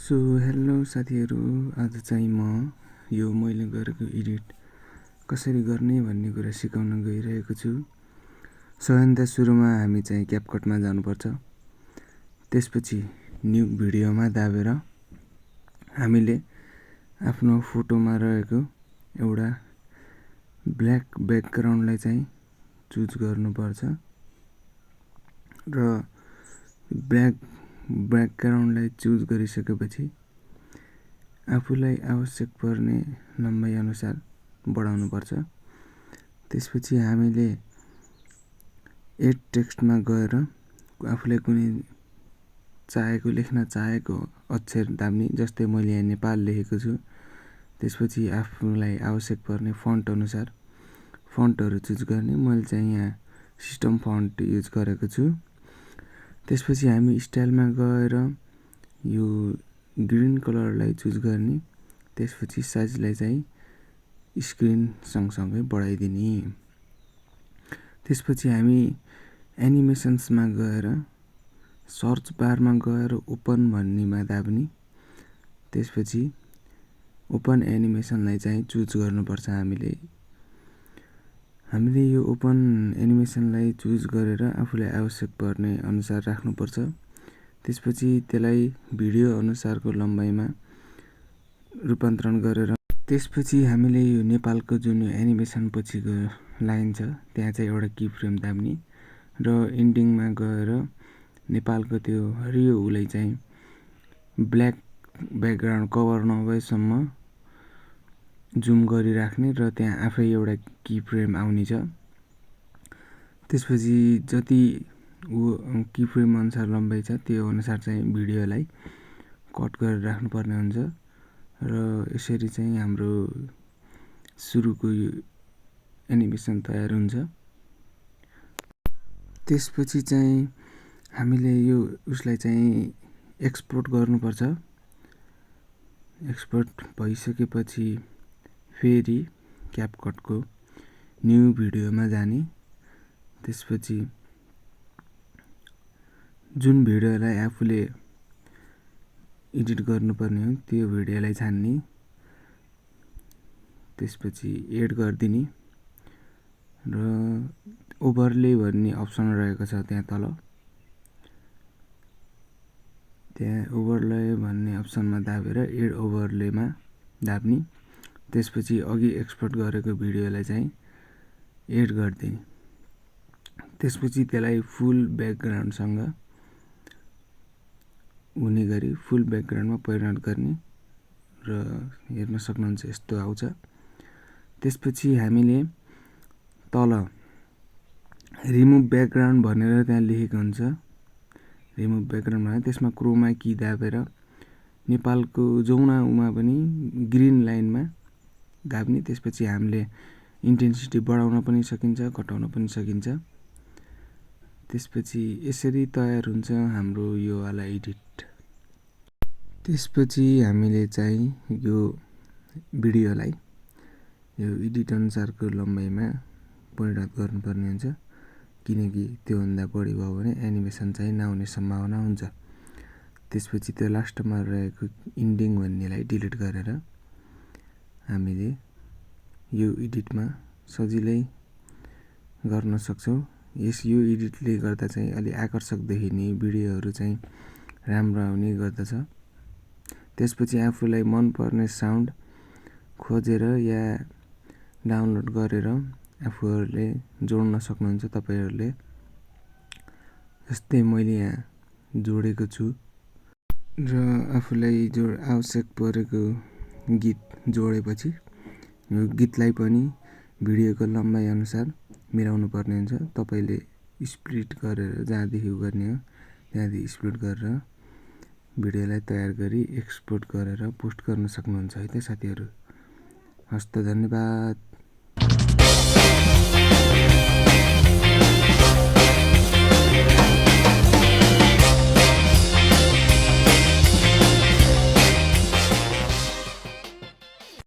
So hello साथीहरू, आज चाहिँ म यो मैले गरेको एडिट कसरी गर्ने भन्ने कुरा सिकाउन गइरहेको छु। सबैभन्दा सुरुमा हामी चाहिँ क्यापकटमा जानुपर्छ। त्यसपछि न्यू भिडियोमा दाबेर हामीले आफ्नो फोटोमा रहेको एउटा ब्ल्याक ब्याकग्राउन्डलाई चाहिँ चुज गर्नुपर्छ र ब्ल्याक ब्याकग्राउन्डलाई चुज गरिसकेपछि आफूलाई आवश्यक पर्ने लम्बाइ अनुसार बढाउनुपर्छ। त्यसपछि हामीले एड टेक्स्टमा गएर आफूलाई कुनै लेख्न चाहेको अक्षर दाब्ने, जस्तै मैले यहाँ नेपाल लेखेको छु। त्यसपछि आफूलाई आवश्यक पर्ने फन्ट अनुसार फन्टहरू चुज गर्ने। मैले चाहिँ यहाँ सिस्टम फन्ट युज गरेको छु। त्यसपछि हामी स्टाइलमा गएर यो ग्रीन कलरलाई चुज गर्ने। त्यसपछि साइजलाई चाहिँ स्क्रिन सँगसँगै बढाइदिने। त्यसपछि हामी एनिमेसन्समा गएर सर्च बारमा गएर ओपन भन्नेमा दाब्ने। त्यसपछि ओपन एनिमेसनलाई चाहिँ चुज गर्नुपर्छ। हामीले यो ओपन एनिमेसनलाई चुज गरेर आफूलाई आवश्यक पर्ने अनुसार राख्नुपर्छ। त्यसपछि त्यसलाई भिडियो अनुसारको लम्बाइमा रूपान्तरण गरेर त्यसपछि हामीले यो नेपालको जुन एनिमेसन पछिको लाइन छ त्यहाँ चाहिँ एउटा की फ्रेम दाब्ने र इन्डिङमा गएर नेपालको त्यो हरियो उलाई चाहिँ ब्ल्याक ब्याकग्राउन्ड कभर नभएसम्म जुम गरिराख्ने र त्यहाँ आफै एउटा की फ्रेम आउने छ। त्यसपछि जति की फ्रेम अनुसार लम्बाइ छ त्यो अनुसार चाहिँ भिडियोलाई कट गरेर राख्नुपर्ने हुन्छ र यसरी चाहिँ हाम्रो सुरुको यो एनिमेसन तयार हुन्छ। त्यसपछि चाहिँ हामीले यो उसलाई चाहिँ एक्सपोर्ट गर्नुपर्छ। एक्सपोर्ट भइसकेपछि फेरि क्यापकटको न्यू भिडियोमा जाने। त्यसपछि जुन भिडियोलाई आफूले एडिट गर्नुपर्ने हो त्यो भिडियोलाई छान्ने। त्यसपछि एड गरिदिने र ओभरले भन्ने अप्सन रहेको छ त्यहाँ तल, त्यहाँ ओभरले भन्ने अप्सनमा दाबेर एड ओभरलेमा दाब्ने। त्यसपछि अघि एक्सपोर्ट गरेको भिडियोलाई चाहिँ एड गरिदिने। त्यसपछि त्यसलाई फुल ब्याकग्राउन्डसँग हुने गरी फुल ब्याकग्राउन्डमा परिणत गर्ने र हेर्न सक्नुहुन्छ यस्तो आउँछ। त्यसपछि हामीले तल रिमुभ ब्याकग्राउन्ड भनेर त्यहाँ लेखेको हुन्छ। रिमुभ ब्याकग्राउन्ड भने त्यसमा क्रोमा की दाबेर नेपालको जौनामा पनि ग्रिन लाइनमा दाब्ने। त्यसपछि हामीले इन्टेन्सिटी बढाउन पनि सकिन्छ, घटाउन पनि सकिन्छ। त्यसपछि यसरी तयार हुन्छ हाम्रो यो वाला एडिट। त्यसपछि हामीले चाहिँ यो भिडियोलाई यो एडिट अनुसारको लम्बाइमा परिणत गर्नुपर्ने हुन्छ, किनकि त्योभन्दा बढी भयो भने एनिमेसन चाहिँ नआउने सम्भावना हुन्छ। त्यसपछि त्यो लास्टमा रहेको इन्डिङ भन्नेलाई डिलिट गरेर हामीले यो एडिटमा सजिलै गर्न सक्छौँ। यो एडिटले गर्दा चाहिँ अलि आकर्षक देखिने भिडियोहरू चाहिँ राम्रो आउने गर्दछ। त्यसपछि आफूलाई मनपर्ने साउन्ड खोजेर या डाउनलोड गरेर आफूहरूले जोड्न सक्नुहुन्छ तपाईहरूले। जस्तै मैले यहाँ जोडेको छु र आफूलाई आवश्यक परेको गीत जोडेपछि यो गीतलाई पनि भिडियोको लम्बाइ अनुसार मिलाउनु पर्ने हुन्छ। तपाईँले स्प्लिट गरेर जहाँदेखि गर्ने हो त्यहाँदेखि स्प्लिट गरेर भिडियोलाई तयार गरी एक्सपोर्ट गरेर पोस्ट गर्न सक्नुहुन्छ है त साथीहरू। हस्त धन्यवाद।